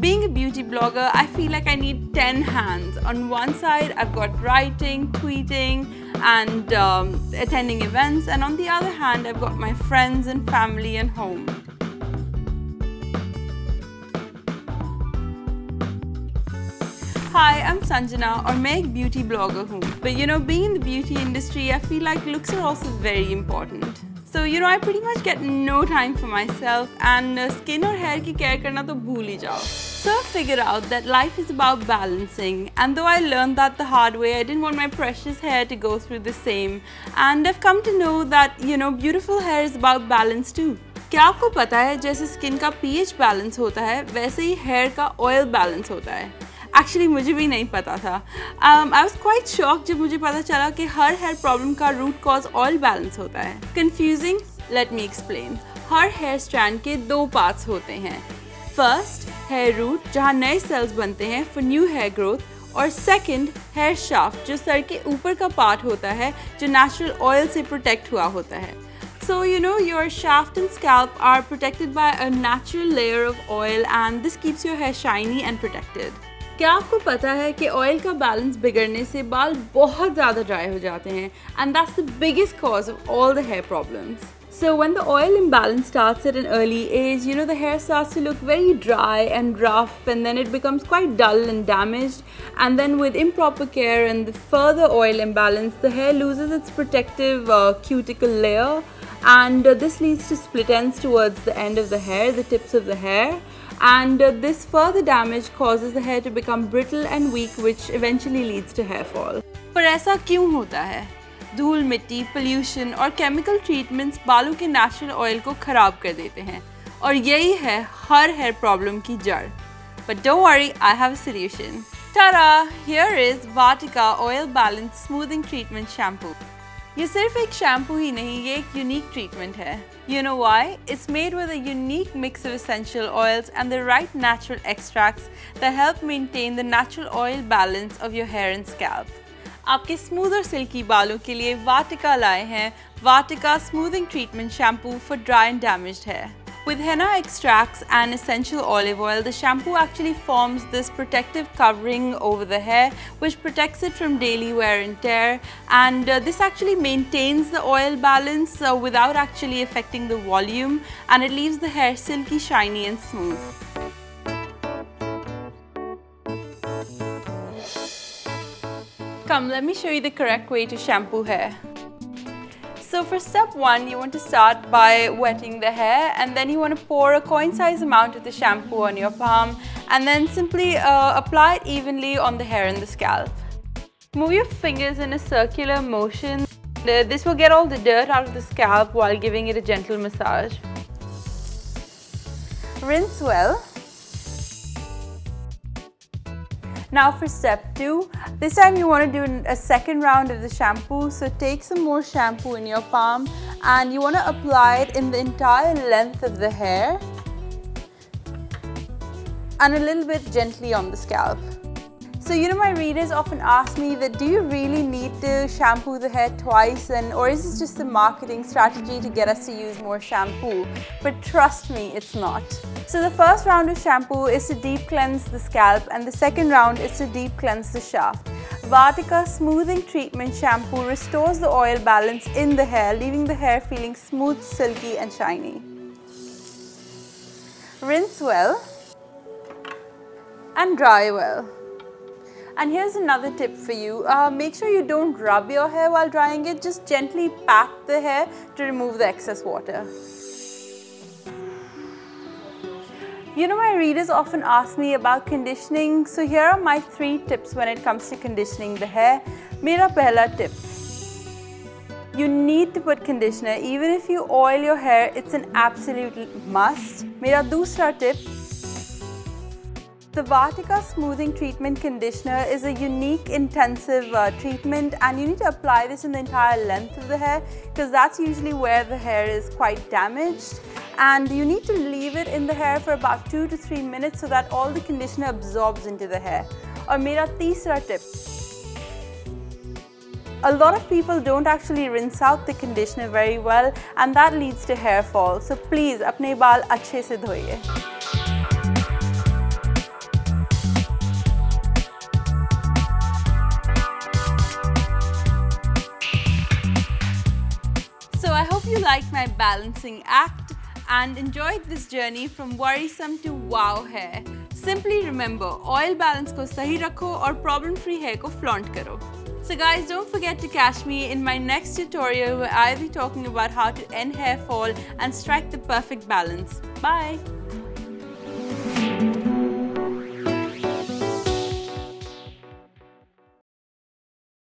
Being a beauty blogger, I feel like I need 10 hands. On one side, I've got writing, tweeting, and attending events, and on the other hand, I've got my friends and family and home. Hi, I'm Sanjana, और मैं एक beauty blogger हूँ. But you know, being in the beauty industry, I feel like looks are also very important. So you know, I pretty much get no time for myself, and skin और hair की care करना तो भूल ही जाओ. So I figured out that life is about balancing, and though I learned that the hard way, I didn't want my precious hair to go through the same. And I've come to know that, you know, beautiful hair is about balance too. क्या आपको पता है जैसे skin का pH balance होता है वैसे ही hair का ऑयल बैलेंस होता है? एक्चुअली मुझे भी नहीं पता था. आई वॉज क्वाइट शॉक जब मुझे पता चला कि हर हेयर प्रॉब्लम का रूट कॉज ऑयल बैलेंस होता है. कन्फ्यूजिंग? Let me explain. हर हेयर स्ट्रैंड के दो पार्ट्स होते हैं. फर्स्ट, हेयर रूट जहाँ नए सेल्स बनते हैं फॉर न्यू हेयर ग्रोथ, और सेकंड, हेयर शाफ्ट जो सर के ऊपर का पार्ट होता है जो नेचुरल ऑयल से प्रोटेक्ट हुआ होता है. So you know, your shaft and scalp are protected by a natural layer of oil, and this keeps your hair shiny and protected. क्या आपको पता है कि ऑयल का बैलेंस बिगड़ने से बाल बहुत ज़्यादा ड्राई हो जाते हैं, and that's the biggest cause of all the hair problems. So when the oil imbalance starts at an early age, you know, the hair starts to look very dry and rough, and then it becomes quite dull and damaged. And then with improper care and the further oil imbalance, the hair loses its protective cuticle layer, and this leads to split ends towards the end of the hair, the tips of the hair. And this further damage causes the hair to become brittle and weak, which eventually leads to hair fall. पर ऐसा क्यों होता है? धूल मिट्टी, pollution और chemical treatments बालों के नेचुरल ऑयल को खराब कर देते हैं, और यही है हर हेयर प्रॉब्लम की जड़. But don't worry, I have a solution. Ta-da! Here is Vatika Oil Balance Smoothing Treatment Shampoo. ये सिर्फ एक शैम्पू ही नहीं, ये एक यूनिक ट्रीटमेंट है. You know why? It's made with a unique mix of essential oils and the right natural extracts that help maintain the natural oil balance of your hair and scalp. आपके smooth और silky बालों के लिए वाटिका लाए हैं Vatika smoothing treatment shampoo for dry and damaged hair. With henna extracts and essential olive oil, the shampoo actually forms this protective covering over the hair, which protects it from daily wear and tear, and this actually maintains the oil balance without actually affecting the volume, and it leaves the hair silky, shiny and smooth. Come, let me show you the correct way to shampoo hair. So for step 1, you want to start by wetting the hair, and then you want to pour a coin-size amount of the shampoo on your palm, and then simply apply it evenly on the hair and the scalp. Move your fingers in a circular motion. This will get all the dirt out of the scalp while giving it a gentle massage. Rinse well. Now for step 2, this time you want to do a second round of the shampoo. So take some more shampoo in your palm, and you want to apply it in the entire length of the hair and a little bit gently on the scalp. So you know, my readers often ask me that do you really need to shampoo the hair twice, or is this just a marketing strategy to get us to use more shampoo? But trust me, it's not. So the first round of shampoo is to deep cleanse the scalp, and the second round is to deep cleanse the shaft. Vatika Smoothing Treatment Shampoo restores the oil balance in the hair, leaving the hair feeling smooth, silky and shiny. Rinse well and dry well. And here's another tip for you. Make sure you don't rub your hair while drying it. Just gently pat the hair to remove the excess water. You know, my readers often ask me about conditioning. So here are my 3 tips when it comes to conditioning the hair. Mera pehla tip. You need to put conditioner. Even if you oil your hair, it's an absolute must. Mera dusra tip. The Vatika Smoothing Treatment Conditioner is a unique intensive treatment, and you need to apply this in the entire length of the hair because that's usually where the hair is quite damaged, and you need to leave it in the hair for about 2 to 3 minutes so that all the conditioner absorbs into the hair. Or mera teesra tip. A lot of people don't actually rinse out the conditioner very well, and that leads to hair fall. So please, apne baal achhe se dhoiye. you liked my balancing act and enjoyed this journey from worrisome to wow hair. Simply remember, oil balance ko sahi rakho aur problem-free hair ko flaunt karo. So guys, don't forget to catch me in my next tutorial where I'll be talking about how to end hair fall and strike the perfect balance. Bye!